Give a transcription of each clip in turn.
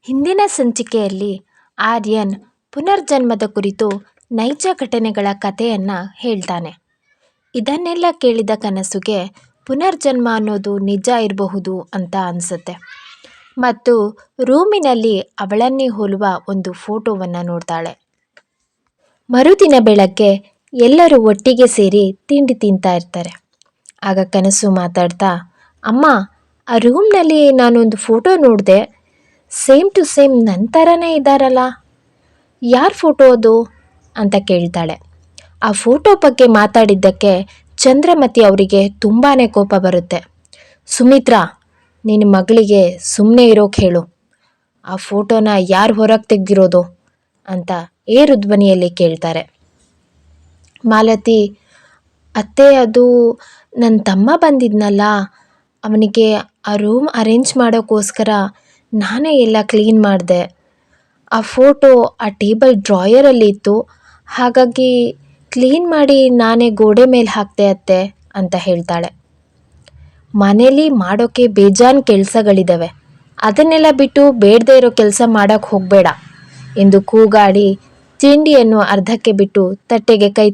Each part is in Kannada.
ಹಿಂದಿನ ಸಂಚಿಕೆಯಲ್ಲಿ ಆರ್ಯನ್ ಪುನರ್ಜನ್ಮದ ಕುರಿತು ನೈಜ ಘಟನೆಗಳ ಕಥೆಯನ್ನು ಹೇಳ್ತಾನೆ. ಇದನ್ನೆಲ್ಲ ಕೇಳಿದ ಕನಸುಗೆ ಪುನರ್ಜನ್ಮ ಅನ್ನೋದು ನಿಜ ಇರಬಹುದು ಅಂತ ಅನಿಸುತ್ತೆ ಮತ್ತು ರೂಮಿನಲ್ಲಿ ಅವಳನ್ನೇ ಹೋಲುವ ಒಂದು ಫೋಟೋವನ್ನು ನೋಡ್ತಾಳೆ. ಮರುದಿನ ಬೆಳಗ್ಗೆ ಎಲ್ಲರೂ ಒಟ್ಟಿಗೆ ಸೇರಿ ತಿಂಡಿ ತಿಂತಾ ಇರ್ತಾರೆ. ಆಗ ಕನಸು ಮಾತಾಡ್ತಾ, ಅಮ್ಮ, ಆ ರೂಮ್ನಲ್ಲಿ ನಾನೊಂದು ಫೋಟೋ ನೋಡಿದೆ, ಸೇಮ್ ಟು ಸೇಮ್ ನನ್ನ ಥರನೇ ಇದ್ದಾರಲ್ಲ, ಯಾರ ಫೋಟೋ ಅದು ಅಂತ ಕೇಳ್ತಾಳೆ. ಆ ಫೋಟೋ ಬಗ್ಗೆ ಮಾತಾಡಿದ್ದಕ್ಕೆ ಚಂದ್ರಮತಿ ಅವರಿಗೆ ತುಂಬಾ ಕೋಪ ಬರುತ್ತೆ. ಸುಮಿತ್ರಾ, ನಿನ್ನ ಮಗಳಿಗೆ ಸುಮ್ಮನೆ ಇರೋಕೆ ಹೇಳು, ಆ ಫೋಟೋನ ಯಾರು ಹೊರಗೆ ತೆಗ್ದಿರೋದು ಅಂತ ಏರು ಧ್ವನಿಯಲ್ಲಿ ಕೇಳ್ತಾರೆ. ಮಾಲತಿ, ಅತ್ತೆ, ಅದು ನನ್ನ ತಮ್ಮ ಬಂದಿದ್ನಲ್ಲ, ಅವನಿಗೆ ಆ ರೂಮ್ ಅರೇಂಜ್ ಮಾಡೋಕ್ಕೋಸ್ಕರ ನಾನೇ ಎಲ್ಲ ಕ್ಲೀನ್ ಮಾಡಿದೆ. ಆ ಫೋಟೋ ಆ ಟೇಬಲ್ ಡ್ರಾಯರಲ್ಲಿ ಇತ್ತು, ಹಾಗಾಗಿ ಕ್ಲೀನ್ ಮಾಡಿ ನಾನೇ ಗೋಡೆ ಮೇಲೆ ಹಾಕ್ದೆ ಅತ್ತೆ ಅಂತ ಹೇಳ್ತಾಳೆ. ಮನೇಲಿ ಮಾಡೋಕ್ಕೆ ಬೇಜಾನ್ ಕೆಲಸಗಳಿದ್ದಾವೆ, ಅದನ್ನೆಲ್ಲ ಬಿಟ್ಟು ಬೇಡದೇ ಇರೋ ಕೆಲಸ ಮಾಡೋಕ್ಕೆ ಹೋಗಬೇಡ ಎಂದು ಕೂಗಾಡಿ ತಿಂಡಿಯನ್ನು ಅರ್ಧಕ್ಕೆ ಬಿಟ್ಟು ತಟ್ಟೆಗೆ ಕೈ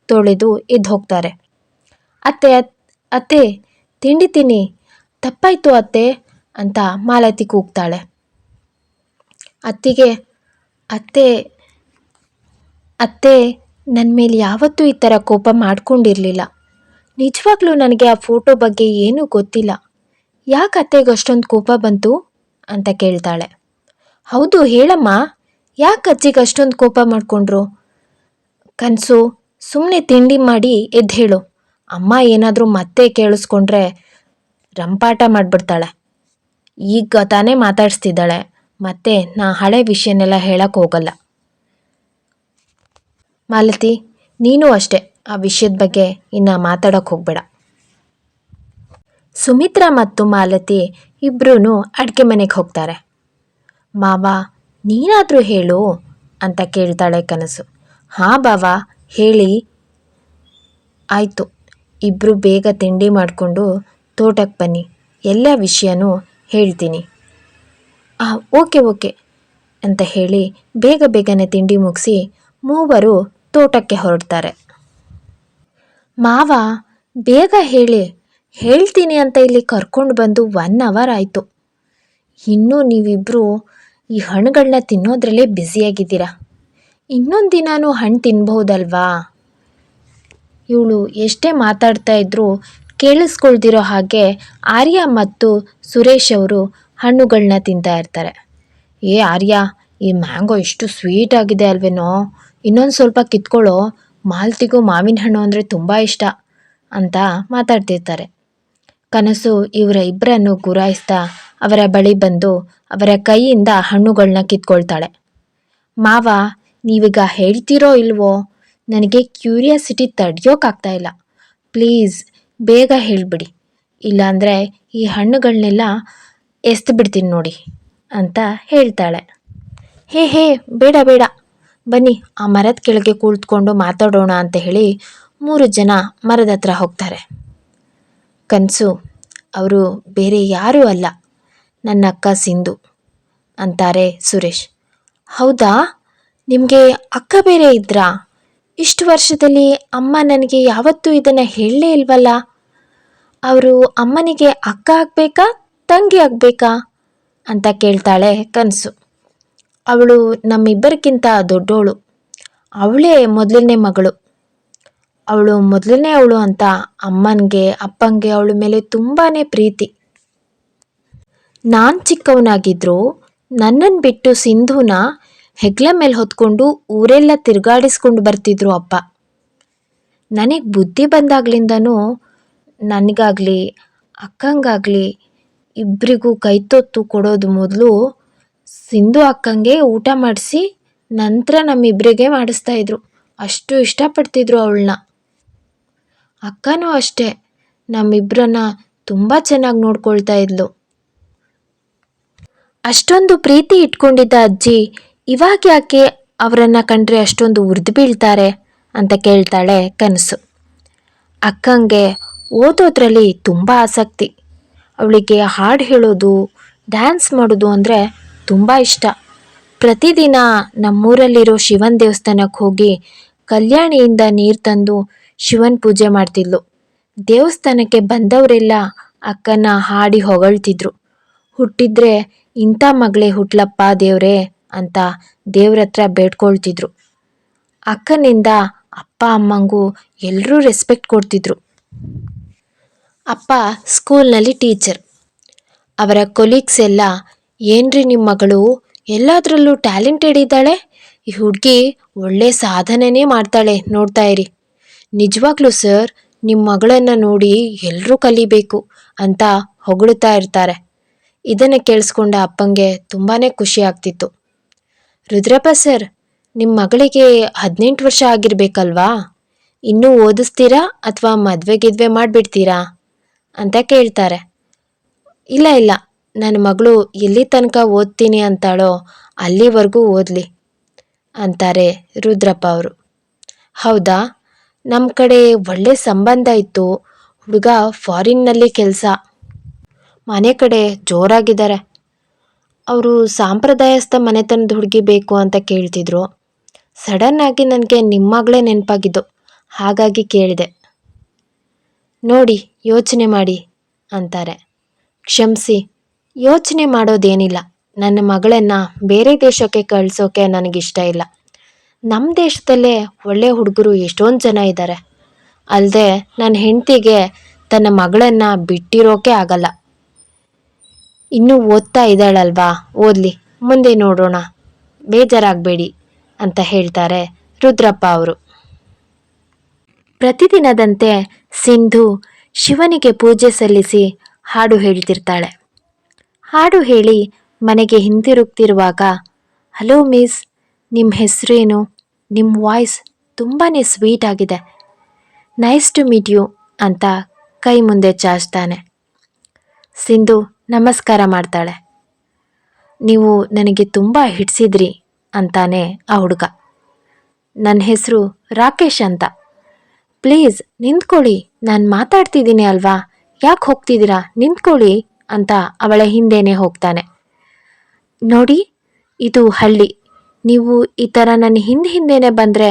ತೊಳೆದು ಎದ್ದು ಹೋಗ್ತಾರೆ. ಅತ್ತೆ ಅತ್ತೆ ತಿಂಡಿ ತಿನ್ನಿ, ತಪ್ಪಾಯ್ತು ಅತ್ತೆ ಅಂತ ಮಾಲತಿ ಕೂಗ್ತಾಳೆ. ಅತ್ತಿಗೆ, ಅತ್ತೆ ಅತ್ತೆ ನನ್ನ ಮೇಲೆ ಯಾವತ್ತೂ ಈ ಥರ ಕೋಪ ಮಾಡ್ಕೊಂಡಿರಲಿಲ್ಲ. ನಿಜವಾಗ್ಲೂ ನನಗೆ ಆ ಫೋಟೋ ಬಗ್ಗೆ ಏನೂ ಗೊತ್ತಿಲ್ಲ. ಯಾಕೆ ಅತ್ತೆಗೆ ಅಷ್ಟೊಂದು ಕೋಪ ಬಂತು ಅಂತ ಕೇಳ್ತಾಳೆ. ಹೌದು ಹೇಳಮ್ಮ, ಯಾಕೆ ಅಜ್ಜಿಗೆ ಅಷ್ಟೊಂದು ಕೋಪ ಮಾಡಿಕೊಂಡ್ರು? ಕನಸು, ಸುಮ್ಮನೆ ತಿಂಡಿ ಮಾಡಿ ಎದ್ದು ಹೇಳು. ಅಮ್ಮ ಏನಾದರೂ ಮತ್ತೆ ಕೇಳಿಸ್ಕೊಂಡ್ರೆ ರಂಪಾಟ ಮಾಡಿಬಿಡ್ತಾಳೆ. ಈಗ ತಾನೇ ಮಾತಾಡಿಸ್ತಿದ್ದಾಳೆ, ಮತ್ತೆ ನಾ ಹಳೆ ವಿಷಯನೆಲ್ಲ ಹೇಳಕ್ಕೆ ಹೋಗಲ್ಲ. ಮಾಲತಿ, ನೀನು ಅಷ್ಟೇ, ಆ ವಿಷಯದ ಬಗ್ಗೆ ಇನ್ನು ಮಾತಾಡೋಕ್ಕೆ ಹೋಗಬೇಡ. ಸುಮಿತ್ರಾ ಮತ್ತು ಮಾಲತಿ ಇಬ್ಬರೂ ಅಡುಗೆ ಮನೆಗೆ ಹೋಗ್ತಾರೆ. ಮಾವ, ನೀನಾದರೂ ಹೇಳು ಅಂತ ಕೇಳ್ತಾಳೆ ಕನಸು. ಹಾಂ ಬಾವ, ಹೇಳಿ. ಆಯಿತು, ಇಬ್ಬರು ಬೇಗ ತಿಂಡಿ ಮಾಡಿಕೊಂಡು ತೋಟಕ್ಕೆ ಬನ್ನಿ, ಎಲ್ಲ ವಿಷಯನೂ ಹೇಳ್ತೀನಿ. ಓಕೆ ಓಕೆ ಅಂತ ಹೇಳಿ ಬೇಗ ಬೇಗನೆ ತಿಂಡಿ ಮುಗಿಸಿ ಮೂವರು ತೋಟಕ್ಕೆ ಹೊರಡ್ತಾರೆ. ಮಾವ, ಬೇಗ ಹೇಳಿ, ಹೇಳ್ತೀನಿ ಅಂತ ಇಲ್ಲಿ ಕರ್ಕೊಂಡು ಬಂದು 1 ಅವರ್ ಆಯಿತು. ಇನ್ನೂ ನೀವಿಬ್ಬರು ಈ ಹಣ್ಣುಗಳನ್ನ ತಿನ್ನೋದ್ರಲ್ಲೇ ಬ್ಯುಸಿಯಾಗಿದ್ದೀರಾ. ಇನ್ನೊಂದು ದಿನಾನೂ ಹಣ್ಣು ತಿನ್ಬಹುದಲ್ವಾ? ಇವಳು ಎಷ್ಟೇ ಮಾತಾಡ್ತಾ ಇದ್ರೂ ಕೇಳಿಸ್ಕೊಳ್ದಿರೋ ಹಾಗೆ ಆರ್ಯ ಮತ್ತು ಸುರೇಶ್ ಅವರು ಹಣ್ಣುಗಳನ್ನ ತಿಂತಾ ಇರ್ತಾರೆ. ಏ ಆರ್ಯ, ಈ ಮ್ಯಾಂಗೋ ಎಷ್ಟು ಸ್ವೀಟ್ ಆಗಿದೆ ಅಲ್ವೇನೋ, ಇನ್ನೊಂದು ಸ್ವಲ್ಪ ಕಿತ್ಕೊಳ್ಳೋ, ಮಾಲ್ತಿಗೂ ಮಾವಿನ ಹಣ್ಣು ಅಂದರೆ ತುಂಬ ಇಷ್ಟ ಅಂತ ಮಾತಾಡ್ತಿರ್ತಾರೆ. ಕನಸು ಇವರ ಇಬ್ಬರನ್ನು ಗುರಾಯಿಸ್ತಾ ಅವರ ಬಳಿ ಬಂದು ಅವರ ಕೈಯಿಂದ ಹಣ್ಣುಗಳನ್ನ ಕಿತ್ಕೊಳ್ತಾಳೆ. ಮಾವ, ನೀವೀಗ ಹೇಳ್ತೀರೋ ಇಲ್ವೋ, ನನಗೆ ಕ್ಯೂರಿಯಾಸಿಟಿ ತಡೆಯೋಕ್ಕಾಗ್ತಾ ಇಲ್ಲ. ಪ್ಲೀಸ್ ಬೇಗ ಹೇಳಿಬಿಡಿ, ಇಲ್ಲಾಂದರೆ ಈ ಹಣ್ಣುಗಳನ್ನೆಲ್ಲ ಎಸ್ದು ಬಿಡ್ತೀನಿ ನೋಡಿ ಅಂತ ಹೇಳ್ತಾಳೆ. ಹೇ ಬೇಡ ಬೇಡ, ಬನ್ನಿ ಆ ಮರದ ಕೆಳಗೆ ಕುಳಿತುಕೊಂಡು ಮಾತಾಡೋಣ ಅಂತ ಹೇಳಿ 3 ಜನ ಮರದ ಹತ್ರ ಹೋಗ್ತಾರೆ. ಕನಸು, ಅವರು ಬೇರೆ ಯಾರೂ ಅಲ್ಲ, ನನ್ನ ಅಕ್ಕ ಸಿಂಧು ಅಂತಾರೆ ಸುರೇಶ್. ಹೌದಾ, ನಿಮಗೆ ಅಕ್ಕ ಬೇರೆ ಇದ್ರಾ? ಇಷ್ಟು ವರ್ಷದಲ್ಲಿ ಅಮ್ಮ ನನಗೆ ಯಾವತ್ತೂ ಇದನ್ನು ಹೇಳಲೇ ಇಲ್ವಲ್ಲ. ಅವರು ಅಮ್ಮನಿಗೆ ಅಕ್ಕ ಆಗಬೇಕಾ ತಂಗಿ ಆಗಬೇಕಾ ಅಂತ ಕೇಳ್ತಾಳೆ ಕನಸು. ಅವಳು ನಮ್ಮಿಬ್ಬರಿಗಿಂತ ದೊಡ್ಡೋಳು, ಅವಳೇ ಮೊದಲನೇ ಮಗಳು. ಅವಳು ಮೊದಲನೇ ಅವಳು ಅಂತ ಅಮ್ಮನಿಗೆ ಅಪ್ಪಂಗೆ ಅವಳ ಮೇಲೆ ತುಂಬಾ ಪ್ರೀತಿ. ನಾನು ಚಿಕ್ಕವನಾಗಿದ್ದರೂ ನನ್ನನ್ನು ಬಿಟ್ಟು ಸಿಂಧುನ ಹೆಗ್ಲ ಮೇಲೆ ಹೊತ್ಕೊಂಡು ಊರೆಲ್ಲ ತಿರುಗಾಡಿಸ್ಕೊಂಡು ಬರ್ತಿದ್ರು ಅಪ್ಪ. ನನಗೆ ಬುದ್ಧಿ ಬಂದಾಗ್ಲಿಂದನೂ ನನಗಾಗಲಿ ಅಕ್ಕಂಗಾಗಲಿ ಇಬ್ಬರಿಗೂ ಕೈತೊತ್ತು ಕೊಡೋದು ಮೊದಲು ಸಿಂಧು ಅಕ್ಕಂಗೆ ಊಟ ಮಾಡಿಸಿ ನಂತರ ನಮ್ಮಿಬ್ಬರಿಗೆ ಮಾಡಿಸ್ತಾಯಿದ್ರು. ಅಷ್ಟು ಇಷ್ಟಪಡ್ತಿದ್ರು ಅವಳನ್ನ. ಅಕ್ಕನೂ ಅಷ್ಟೇ, ನಮ್ಮಿಬ್ಬರನ್ನ ತುಂಬ ಚೆನ್ನಾಗಿ ನೋಡ್ಕೊಳ್ತಾ ಇದ್ಲು. ಅಷ್ಟೊಂದು ಪ್ರೀತಿ ಇಟ್ಕೊಂಡಿದ್ದ ಅಜ್ಜಿ ಇವಾಗ ಯಾಕೆ ಅವರನ್ನು ಕಂಡ್ರೆ ಅಷ್ಟೊಂದು ಉರಿದು ಬೀಳ್ತಾರೆ ಅಂತ ಕೇಳ್ತಾಳೆ ಕನಸು. ಅಕ್ಕಂಗೆ ಓದೋದ್ರಲ್ಲಿ ತುಂಬ ಆಸಕ್ತಿ. ಅವಳಿಗೆ ಹಾಡು ಹೇಳೋದು, ಡ್ಯಾನ್ಸ್ ಮಾಡೋದು ಅಂದರೆ ತುಂಬ ಇಷ್ಟ. ಪ್ರತಿದಿನ ನಮ್ಮೂರಲ್ಲಿರೋ ಶಿವನ ದೇವಸ್ಥಾನಕ್ಕೆ ಹೋಗಿ ಕಲ್ಯಾಣಿಯಿಂದ ನೀರು ತಂದು ಶಿವನ ಪೂಜೆ ಮಾಡ್ತಿದ್ಲು. ದೇವಸ್ಥಾನಕ್ಕೆ ಬಂದವರೆಲ್ಲ ಅಕ್ಕನ ಹಾಡಿ ಹೊಗಳ್ತಿದ್ರು. ಹುಟ್ಟಿದ್ರೆ ಇಂಥ ಮಗಳೇ ಹುಟ್ಲಪ್ಪ ದೇವ್ರೇ ಅಂತ ದೇವ್ರ ಹತ್ರ ಬೇಡ್ಕೊಳ್ತಿದ್ರು. ಅಕ್ಕನಿಂದ ಅಪ್ಪ ಅಮ್ಮಂಗೂ ಎಲ್ಲರೂ ರೆಸ್ಪೆಕ್ಟ್ ಕೊಡ್ತಿದ್ರು. ಅಪ್ಪ ಸ್ಕೂಲ್ನಲ್ಲಿ ಟೀಚರ್. ಅವರ ಕೊಲೀಗ್ಸ್ ಎಲ್ಲ, ಏನ್ರಿ ನಿಮ್ಮ ಮಗಳು ಎಲ್ಲದರಲ್ಲೂ ಟ್ಯಾಲೆಂಟೆಡ್ ಇದ್ದಾಳೆ, ಈ ಹುಡುಗಿ ಒಳ್ಳೆ ಸಾಧನೆನೇ ಮಾಡ್ತಾಳೆ ನೋಡ್ತಾ ಇರಿ. ನಿಜವಾಗ್ಲೂ ಸರ್, ನಿಮ್ಮ ಮಗಳನ್ನು ನೋಡಿ ಎಲ್ಲರೂ ಕಲಿಬೇಕು ಅಂತ ಹೊಗಳುತ್ತಾ ಇರ್ತಾರೆ. ಇದನ್ನು ಕೇಳಿಸ್ಕೊಂಡ ಅಪ್ಪಂಗೆ ತುಂಬಾ ಖುಷಿ ಆಗ್ತಿತ್ತು. ರುದ್ರಪ್ಪ ಸರ್, ನಿಮ್ಮ ಮಗಳಿಗೆ 18 ವರ್ಷ ಆಗಿರ್ಬೇಕಲ್ವಾ? ಇನ್ನೂ ಓದಿಸ್ತೀರಾ ಅಥವಾ ಮದುವೆ ಮಾಡಿಬಿಡ್ತೀರಾ ಅಂತ ಕೇಳ್ತಾರೆ. ಇಲ್ಲ ಇಲ್ಲ, ನನ್ನ ಮಗಳು ಎಲ್ಲಿ ತನಕ ಓದ್ತೀನಿ ಅಂತಾಳೋ ಅಲ್ಲಿವರೆಗೂ ಓದಲಿ ಅಂತಾರೆ ರುದ್ರಪ್ಪ ಅವರು. ಹೌದಾ, ನಮ್ಮ ಕಡೆ ಒಳ್ಳೆ ಸಂಬಂಧ ಇತ್ತು. ಹುಡುಗ ಫಾರಿನ್ನಲ್ಲಿ ಕೆಲಸ, ಮನೆ ಕಡೆ ಜೋರಾಗಿದ್ದಾರೆ. ಅವರು ಸಾಂಪ್ರದಾಯಸ್ಥ ಮನೆತನದ ಹುಡುಗಿ ಬೇಕು ಅಂತ ಕೇಳ್ತಿದ್ರು. ಸಡನ್ನಾಗಿ ನನಗೆ ನಿಮ್ಮ ಮಗಳೇ ನೆನಪಾಗಿದ್ದು, ಹಾಗಾಗಿ ಕೇಳಿದೆ. ನೋಡಿ, ಯೋಚನೆ ಮಾಡಿ ಅಂತಾರೆ. ಕ್ಷಮಿಸಿ, ಯೋಚನೆ ಮಾಡೋದೇನಿಲ್ಲ. ನನ್ನ ಮಗಳನ್ನು ಬೇರೆ ದೇಶಕ್ಕೆ ಕಳಿಸೋಕೆ ನನಗಿಷ್ಟ ಇಲ್ಲ. ನಮ್ಮ ದೇಶದಲ್ಲೇ ಒಳ್ಳೆ ಹುಡುಗರು ಎಷ್ಟೊಂದು ಜನ ಇದ್ದಾರೆ. ಅಲ್ಲದೆ ನನ್ನ ಹೆಂಡತಿಗೆ ತನ್ನ ಮಗಳನ್ನು ಬಿಟ್ಟಿರೋಕೆ ಆಗಲ್ಲ. ಇನ್ನೂ ಓದ್ತಾ ಇದ್ದಾಳಲ್ವಾ, ಓದಲಿ, ಮುಂದೆ ನೋಡೋಣ, ಬೇಜಾರಾಗಬೇಡಿ ಅಂತ ಹೇಳ್ತಾರೆ ರುದ್ರಪ್ಪ ಅವರು. ಪ್ರತಿದಿನದಂತೆ ಸಿಂಧು ಶಿವನಿಗೆ ಪೂಜೆ ಸಲ್ಲಿಸಿ ಹಾಡು ಹೇಳ್ತಿರ್ತಾಳೆ. ಹಾಡು ಹೇಳಿ ಮನೆಗೆ ಹಿಂತಿರುಗ್ತಿರುವಾಗ, ಹಲೋ ಮಿಸ್, ನಿಮ್ಮ ಹೆಸರೇನು? ನಿಮ್ಮ ವಾಯ್ಸ್ ತುಂಬಾ ಸ್ವೀಟ್ ಆಗಿದೆ, ನೈಸ್ ಟು ಮೀಟ್ ಯು ಅಂತ ಕೈ ಮುಂದೆ ಚಾಚ್ತಾನೆ. ಸಿಂಧು ನಮಸ್ಕಾರ ಮಾಡ್ತಾಳೆ. ನೀವು ನನಗೆ ತುಂಬ ಹಿಡಿಸಿದ್ರಿ ಅಂತಾನೆ ಆ ಹುಡುಗ. ನನ್ನ ಹೆಸರು ರಾಕೇಶ್ ಅಂತ. ಪ್ಲೀಸ್ ನಿಂತ್ಕೊಳ್ಳಿ, ನಾನು ಮಾತಾಡ್ತಿದ್ದೀನಿ ಅಲ್ವಾ, ಯಾಕೆ ಹೋಗ್ತಿದ್ದೀರಾ, ನಿಂತ್ಕೊಳ್ಳಿ ಅಂತ ಅವಳ ಹಿಂದೆನೇ ಹೋಗ್ತಾನೆ. ನೋಡಿ, ಇದು ಹಳ್ಳಿ, ನೀವು ಈ ಥರ ನನ್ನ ಹಿಂದೆನೇ ಬಂದರೆ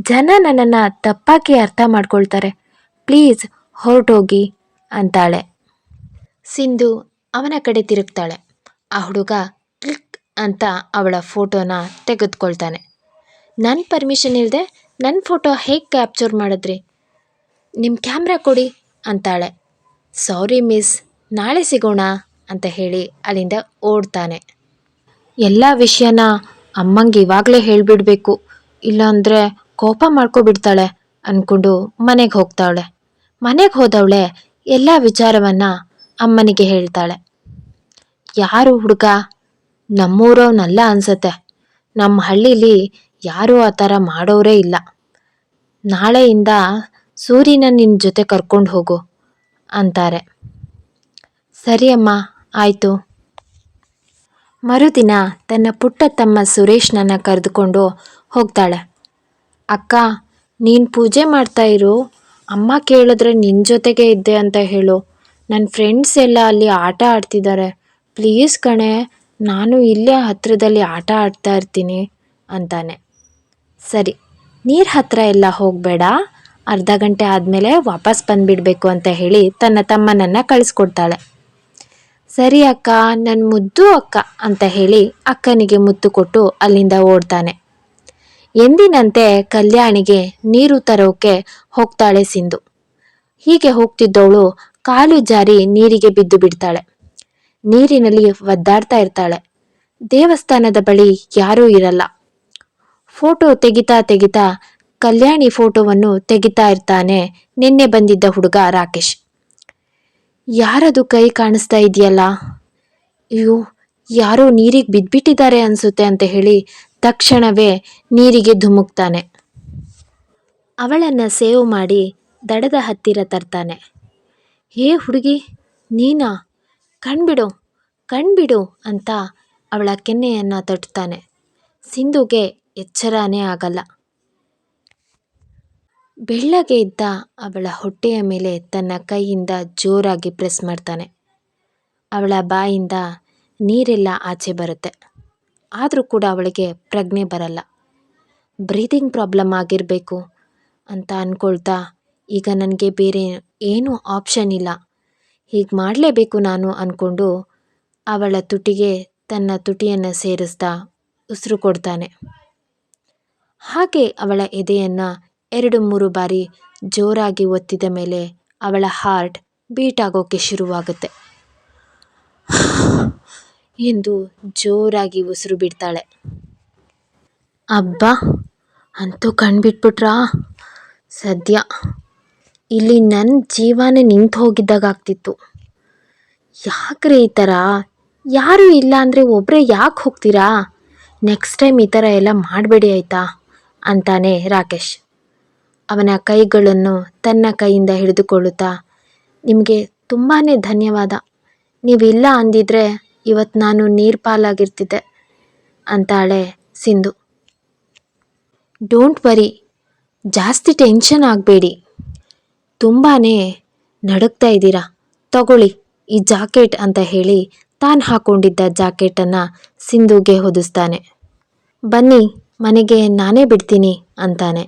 ಜನ ನನ್ನನ್ನು ತಪ್ಪಾಗಿ ಅರ್ಥ ಮಾಡ್ಕೊಳ್ತಾರೆ. ಪ್ಲೀಸ್ ಹೊರಟೋಗಿ ಅಂತಾಳೆ. ಸಿಂಧು ಅವನ ಕಡೆ ತಿರುಗ್ತಾಳೆ. ಆ ಹುಡುಗ ಕ್ಲಿಕ್ ಅಂತ ಅವಳ ಫೋಟೋನ ತೆಗೆದುಕೊಳ್ತಾನೆ. ನನ್ನ ಪರ್ಮಿಷನ್ ಇಲ್ಲದೆ ನನ್ನ ಫೋಟೋ ಹೇಗೆ ಕ್ಯಾಪ್ಚರ್ ಮಾಡಿದ್ರಿ? ನಿಮ್ಮ ಕ್ಯಾಮ್ರಾ ಕೊಡಿ ಅಂತಾಳೆ. ಸಾರಿ ಮಿಸ್, ನಾಳೆ ಸಿಗೋಣ ಅಂತ ಹೇಳಿ ಅಲ್ಲಿಂದ ಓಡ್ತಾನೆ. ಎಲ್ಲ ವಿಷಯನ ಅಮ್ಮಂಗೆ ಇವಾಗಲೇ ಹೇಳಿಬಿಡಬೇಕು, ಇಲ್ಲಾಂದರೆ ಕೋಪ ಮಾಡ್ಕೊಬಿಡ್ತಾಳೆ ಅಂದ್ಕೊಂಡು ಮನೆಗೆ ಹೋಗ್ತಾವಳೆ. ಮನೆಗೆ ಹೋದವಳೆ ಎಲ್ಲ ವಿಚಾರವನ್ನು ಅಮ್ಮನಿಗೆ ಹೇಳ್ತಾಳೆ. ಯಾರು ಹುಡುಗ? ನಮ್ಮೂರವನಲ್ಲ ಅನ್ಸತ್ತೆ. ನಮ್ಮ ಹಳ್ಳೀಲಿ ಯಾರೂ ಆ ಥರ ಮಾಡೋರೇ ಇಲ್ಲ. ನಾಳೆಯಿಂದ ಸೂರ್ಯನ ನಿನ್ನ ಜೊತೆ ಕರ್ಕೊಂಡು ಹೋಗು ಅಂತಾರೆ. ಸರಿ ಅಮ್ಮ, ಆಯಿತು. ಮರುದಿನ ತನ್ನ ಪುಟ್ಟ ತಮ್ಮ ಸುರೇಶ್ನನ್ನು ಕರೆದುಕೊಂಡು ಹೋಗ್ತಾಳೆ. ಅಕ್ಕ, ನೀನು ಪೂಜೆ ಮಾಡ್ತಾ ಇರು, ಅಮ್ಮ ಕೇಳಿದ್ರೆ ನಿನ್ನ ಜೊತೆಗೆ ಇದ್ದೆ ಅಂತ ಹೇಳು. ನನ್ನ ಫ್ರೆಂಡ್ಸ್ ಎಲ್ಲ ಅಲ್ಲಿ ಆಟ ಆಡ್ತಿದ್ದಾರೆ. ಪ್ಲೀಸ್ ಕಣೆ, ನಾನು ಇಲ್ಲೇ ಹತ್ತಿರದಲ್ಲಿ ಆಟ ಆಡ್ತಾ ಇರ್ತೀನಿ ಅಂತಾನೆ. ಸರಿ, ನೀರು ಹತ್ತಿರ ಎಲ್ಲ ಹೋಗಬೇಡ, ಅರ್ಧ ಗಂಟೆ ಆದಮೇಲೆ ವಾಪಸ್ ಬಂದುಬಿಡಬೇಕು ಅಂತ ಹೇಳಿ ತನ್ನ ತಮ್ಮನನ್ನು ಕಳಿಸ್ಕೊಡ್ತಾಳೆ. ಸರಿ ಅಕ್ಕ, ನನ್ನ ಮುದ್ದು ಅಕ್ಕ ಅಂತ ಹೇಳಿ ಅಕ್ಕನಿಗೆ ಮುತ್ತು ಕೊಟ್ಟು ಅಲ್ಲಿಂದ ಓಡ್ತಾನೆ. ಎಂದಿನಂತೆ ಕಲ್ಯಾಣಿಗೆ ನೀರು ತರೋಕೆ ಹೋಗ್ತಾಳೆ ಸಿಂಧು. ಹೀಗೆ ಹೋಗ್ತಿದ್ದವಳು ಕಾಲು ಜಾರಿ ನೀರಿಗೆ ಬಿದ್ದು ಬಿಡ್ತಾಳೆ. ನೀರಿನಲ್ಲಿ ಒದ್ದಾಡ್ತಾ ಇರ್ತಾಳೆ. ದೇವಸ್ಥಾನದ ಬಳಿ ಯಾರೂ ಇರಲ್ಲ. ಫೋಟೋ ತೆಗಿತಾ ಕಲ್ಯಾಣಿ ಫೋಟೋವನ್ನು ತೆಗಿತಾ ಇರ್ತಾನೆ ನಿನ್ನೆ ಬಂದಿದ್ದ ಹುಡುಗ ರಾಕೇಶ್. ಯಾರದು ಕೈ ಕಾಣಿಸ್ತಾ ಇದೆಯಲ್ಲ, ಅಯ್ಯೋ ಯಾರೋ ನೀರಿಗೆ ಬಿದ್ದುಬಿಟ್ಟಿದ್ದಾರೆ ಅನಿಸುತ್ತೆ ಅಂತ ಹೇಳಿ ತಕ್ಷಣವೇ ನೀರಿಗೆ ಧುಮುಕ್ತಾನೆ. ಅವಳನ್ನು ಸೇವ್ ಮಾಡಿ ದಡದ ಹತ್ತಿರ ತರ್ತಾನೆ. ಹೇ ಹುಡುಗಿ, ನೀನಾ? ಕಣ್ಬಿಡು ಅಂತ ಅವಳ ಕೆನ್ನೆಯನ್ನು ತಟ್ಟುತ್ತಾನೆ. ಸಿಂಧುಗೆ ಎಚ್ಚರನೇ ಆಗಲ್ಲ. ಬೆಳ್ಳಗೆ ಇದ್ದ ಅವಳ ಹೊಟ್ಟೆಯ ಮೇಲೆ ತನ್ನ ಕೈಯಿಂದ ಜೋರಾಗಿ ಪ್ರೆಸ್ ಮಾಡ್ತಾನೆ. ಅವಳ ಬಾಯಿಂದ ನೀರೆಲ್ಲ ಆಚೆ ಬರುತ್ತೆ. ಆದರೂ ಕೂಡ ಅವಳಿಗೆ ಪ್ರಜ್ಞೆ ಬರಲ್ಲ. ಬ್ರೀತಿಂಗ್ ಪ್ರಾಬ್ಲಮ್ ಆಗಿರಬೇಕು ಅಂತ ಅಂದ್ಕೊಳ್ತಾ, ಈಗ ನನಗೆ ಬೇರೆ ಏನೂ ಆಪ್ಷನ್ ಇಲ್ಲ, ಹೀಗೆ ಮಾಡಲೇಬೇಕು ನಾನು ಅಂದ್ಕೊಂಡು ಅವಳ ತುಟಿಗೆ ತನ್ನ ತುಟಿಯನ್ನು ಸೇರಿಸ್ತಾ ಉಸಿರು ಕೊಡ್ತಾನೆ. ಹಾಗೆ ಅವಳ ಎದೆಯನ್ನು 2-3 ಬಾರಿ ಜೋರಾಗಿ ಒತ್ತಿದ ಮೇಲೆ ಅವಳ ಹಾರ್ಟ್ ಬೀಟ್ ಆಗೋಕ್ಕೆ ಶುರುವಾಗುತ್ತೆ. ಎಂದು ಜೋರಾಗಿ ಉಸಿರು ಬಿಡ್ತಾಳೆ. ಅಬ್ಬಾ, ಅಂತೂ ಕಣ್ಬಿಟ್ಬಿಟ್ರಾ? ಸದ್ಯ ಇಲ್ಲಿ ನನ್ನ ಜೀವನೇ ನಿಂತು ಹೋಗಿದ್ದಾಗ ಆಗ್ತಿತ್ತು. ಯಾಕ್ರಿ ಈ ಥರ? ಯಾರೂ ಇಲ್ಲ ಅಂದರೆ ಒಬ್ಬರೇ ಯಾಕೆ ಹೋಗ್ತೀರಾ? ನೆಕ್ಸ್ಟ್ ಟೈಮ್ ಈ ಥರ ಎಲ್ಲ ಮಾಡಬೇಡಿ ಆಯಿತಾ ಅಂತಾನೆ ರಾಕೇಶ್. ಅವನ ಕೈಗಳನ್ನು ತನ್ನ ಕೈಯಿಂದ ಹಿಡಿದುಕೊಳ್ಳುತ್ತಾ, ನಿಮಗೆ ತುಂಬಾ ಧನ್ಯವಾದ, ನೀವಿಲ್ಲ ಅಂದಿದ್ರೆ ಇವತ್ತು ನಾನು ನೀರು ಪಾಲಾಗಿರ್ತಿದ್ದೆ ಅಂತಾಳೆ ಸಿಂಧು. ಡೋಂಟ್ ವರಿ, ಜಾಸ್ತಿ ಟೆನ್ಷನ್ ಆಗಬೇಡಿ, ತುಂಬಾ ನಡುಗ್ತಾ ಇದ್ದೀರಾ, ತಗೊಳ್ಳಿ ಈ ಜಾಕೆಟ್ ಅಂತ ಹೇಳಿ ತಾನು ಹಾಕ್ಕೊಂಡಿದ್ದ ಜಾಕೆಟನ್ನು ಸಿಂಧುಗೆ ಹೊದಿಸ್ತಾನೆ. ಬನ್ನಿ ಮನೆಗೆ ನಾನೇ ಬಿಡ್ತೀನಿ ಅಂತಾನೆ.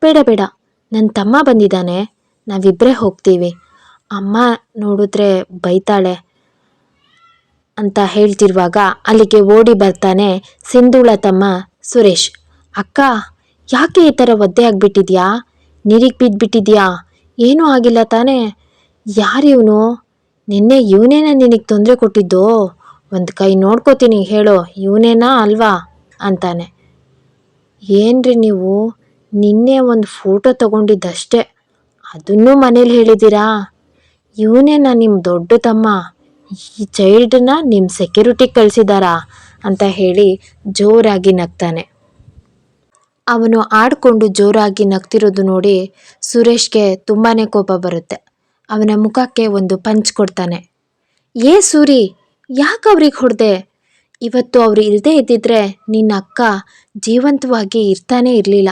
ಬೇಡ ಬೇಡ, ನನ್ನ ತಮ್ಮ ಬಂದಿದ್ದಾನೆ, ನಾವಿಬ್ಬರೇ ಹೋಗ್ತೀವಿ, ಅಮ್ಮ ನೋಡಿದ್ರೆ ಬೈತಾಳೆ ಅಂತ ಹೇಳ್ತಿರುವಾಗ ಅಲ್ಲಿಗೆ ಓಡಿ ಬರ್ತಾನೆ ಸಿಂಧುಳ ತಮ್ಮ ಸುರೇಶ್. ಅಕ್ಕ, ಯಾಕೆ ಈ ಥರ ಒದ್ದೆ ಆಗಿಬಿಟ್ಟಿದ್ಯಾ? ನೀರಿಗೆ ಬಿದ್ದುಬಿಟ್ಟಿದ್ಯಾ? ಏನೂ ಆಗಿಲ್ಲ ತಾನೇ? ಯಾರಿವನು? ನಿನ್ನೆ ಇವನೇನ ನಿನಗೆ ತೊಂದರೆ ಕೊಟ್ಟಿದ್ದು? ಒಂದು ಕೈ ನೋಡ್ಕೋತೀನಿ ಹೇಳೋ, ಇವನೇನಾ ಅಲ್ವಾ ಅಂತಾನೆ. ಏನ್ರಿ ನೀವು, ನಿನ್ನೆ ಒಂದು ಫೋಟೋ ತಗೊಂಡಿದ್ದಷ್ಟೇ, ಅದನ್ನೂ ಮನೇಲಿ ಹೇಳಿದ್ದೀರಾ? ಇವನೇನ ನಿಮ್ಮ ದೊಡ್ಡ ತಮ್ಮ? ಈ ಚೈಲ್ಡನ್ನ ನಿಮ್ಮ ಸೆಕ್ಯೂರಿಟಿಗೆ ಕಳಿಸಿದಾರಾ ಅಂತ ಹೇಳಿ ಜೋರಾಗಿ ನಗ್ತಾನೆ. ಅವನು ಆಡಿಕೊಂಡು ಜೋರಾಗಿ ನಗ್ತಿರೋದು ನೋಡಿ ಸುರೇಶ್ಗೆ ತುಂಬಾ ಕೋಪ ಬರುತ್ತೆ. ಅವನ ಮುಖಕ್ಕೆ ಒಂದು ಪಂಚ್ ಕೊಡ್ತಾನೆ. ಸೂರಿ, ಯಾಕೆ ಅವ್ರಿಗೆ ಹೊಡೆದೆ? ಇವತ್ತು ಅವರು ಇಲ್ಲದೇ ಇದ್ದಿದ್ರೆ ನಿನ್ನ ಅಕ್ಕ ಜೀವಂತವಾಗಿ ಇರ್ತಾನೇ ಇರಲಿಲ್ಲ,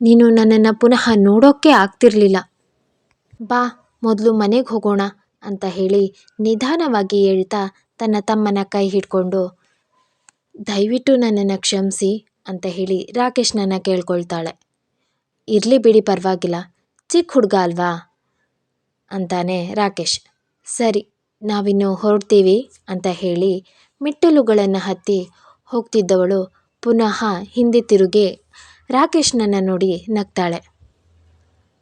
ನೀನು ನನ್ನನ್ನು ಪುನಃ ನೋಡೋಕ್ಕೆ ಆಗ್ತಿರ್ಲಿಲ್ಲ. ಬಾ ಮೊದಲು ಮನೆಗೆ ಹೋಗೋಣ ಅಂತ ಹೇಳಿ ನಿಧಾನವಾಗಿ ಹೇಳ್ತಾ ತನ್ನ ತಮ್ಮನ ಕೈ ಹಿಡ್ಕೊಂಡು, ದಯವಿಟ್ಟು ನನ್ನನ್ನು ಕ್ಷಮಿಸಿ ಅಂತ ಹೇಳಿ ರಾಕೇಶ್ನನ್ನು ಕೇಳ್ಕೊಳ್ತಾಳೆ. ಇರಲಿ ಬಿಡಿ, ಪರವಾಗಿಲ್ಲ, ಚಿಕ್ಕ ಹುಡುಗ ಅಲ್ವಾ ಅಂತಾನೆ ರಾಕೇಶ್. ಸರಿ, ನಾವಿನ್ನು ಹೊರಡ್ತೀವಿ ಅಂತ ಹೇಳಿ ಮೆಟ್ಟಿಲುಗಳನ್ನು ಹತ್ತಿ ಹೋಗ್ತಿದ್ದವಳು ಪುನಃ ಹಿಂದೆ ತಿರುಗಿ ರಾಕೇಶ್ನನ್ನು ನೋಡಿ ನಗ್ತಾಳೆ.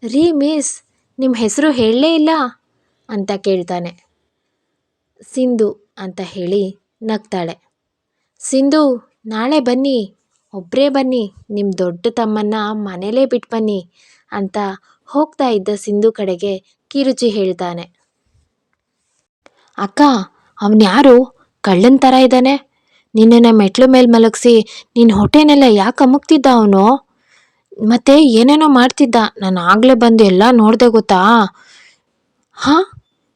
ರೀ ಮಿಸ್, ನಿಮ್ಮ ಹೆಸರು ಹೇಳಲೇ ಇಲ್ಲ ಅಂತ ಕೇಳ್ತಾನೆ. ಸಿಂಧು ಅಂತ ಹೇಳಿ ನಗ್ತಾಳೆ. ಸಿಂಧು, ನಾಳೆ ಬನ್ನಿ, ಒಬ್ಬರೇ ಬನ್ನಿ, ನಿಮ್ಮ ದೊಡ್ಡ ತಮ್ಮನ್ನ ಮನೇಲೇ ಬಿಟ್ಟು ಬನ್ನಿ ಅಂತ ಹೋಗ್ತಾ ಇದ್ದ ಸಿಂಧು ಕಡೆಗೆ ಕಿರುಚಿ ಹೇಳ್ತಾನೆ. ಅಕ್ಕ, ಅವನ್ಯಾರು ಕಳ್ಳನ ಥರ ಇದ್ದಾನೆ? ನಿನ್ನನ್ನು ಮೆಟ್ಲು ಮೇಲೆ ಮಲಗಿಸಿ ನಿನ್ನ ಹೊಟ್ಟೆನೆಲ್ಲ ಯಾಕೆ ಅಮುಕ್ತಿದ್ದ ಅವನು? ಮತ್ತೆ ಏನೇನೋ ಮಾಡ್ತಿದ್ದ, ನಾನು ಆಗಲೇ ಬಂದು ಎಲ್ಲ ನೋಡಿದೆ ಗೊತ್ತಾ? ಹಾಂ,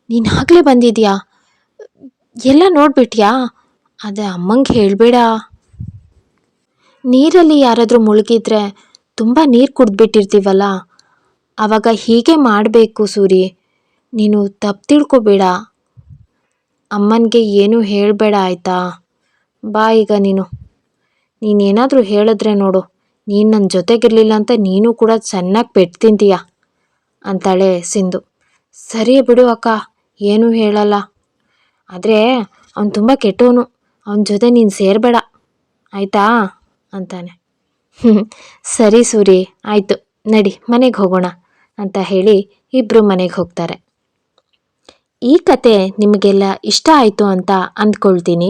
ನೀನು ಆಗಲೇ ಬಂದಿದ್ಯಾ? ಎಲ್ಲ ನೋಡ್ಬಿಟ್ಯಾ? ಅದೇ ಅಮ್ಮಂಗೆ ಹೇಳಬೇಡ. ನೀರಲ್ಲಿ ಯಾರಾದರೂ ಮುಳುಗಿದ್ರೆ ತುಂಬ ನೀರು ಕುಡಿದ್ಬಿಟ್ಟಿರ್ತೀವಲ್ಲ, ಆವಾಗ ಹೀಗೆ ಮಾಡಬೇಕು ಸೂರಿ, ನೀನು ತಪ್ಪು ತಿಳ್ಕೊಬೇಡ, ಅಮ್ಮನಿಗೆ ಏನೂ ಹೇಳಬೇಡ ಆಯಿತಾ? ಬಾ ಈಗ ನೀನೇನಾದರೂ ಹೇಳಿದ್ರೆ ನೋಡು, ನೀನು ನನ್ನ ಜೊತೆಗಿರಲಿಲ್ಲ ಅಂತ ನೀನು ಕೂಡ ಚೆನ್ನಾಗಿ ಪೆಟ್ಟು ತಿಂತೀಯ ಅಂತಾಳೆ ಸಿಂಧು. ಸರಿ ಬಿಡು ಅಕ್ಕ, ಏನೂ ಹೇಳಲ್ಲ, ಆದರೆ ಅವನು ತುಂಬ ಕೆಟ್ಟವನು, ಅವನ ಜೊತೆ ನೀನು ಸೇರಬೇಡ ಆಯಿತಾ ಅಂತಾನೆ. ಸರಿ ಸೂರಿ, ಆಯಿತು, ನಡಿ ಮನೆಗೆ ಹೋಗೋಣ ಅಂತ ಹೇಳಿ ಇಬ್ಬರು ಮನೆಗೆ ಹೋಗ್ತಾರೆ. ಈ ಕತೆ ನಿಮಗೆಲ್ಲ ಇಷ್ಟ ಆಯಿತು ಅಂತ ಅಂದ್ಕೊಳ್ತೀನಿ.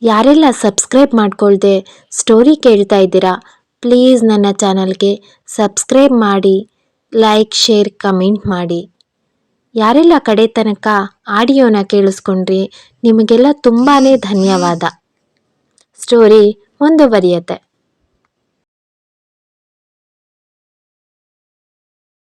ಯಾರೆಲ್ಲ ಸಬ್ಸ್ಕ್ರೈಬ್ ಮಾಡ್ಕೊಳ್ದೆ ಸ್ಟೋರಿ ಕೇಳ್ತಾ ಇದ್ದೀರಾ, ಪ್ಲೀಸ್ ನನ್ನ ಚಾನಲ್ಗೆ ಸಬ್ಸ್ಕ್ರೈಬ್ ಮಾಡಿ, ಲೈಕ್, ಶೇರ್, ಕಮೆಂಟ್ ಮಾಡಿ. ಯಾರೆಲ್ಲ ಕಡೆ ತನಕ ಆಡಿಯೋನ ಕೇಳಿಸ್ಕೊಂಡ್ರಿ, ನಿಮಗೆಲ್ಲ ತುಂಬಾ ಧನ್ಯವಾದ. ಸ್ಟೋರಿ ಮುಂದುವರಿಯುತ್ತೆ.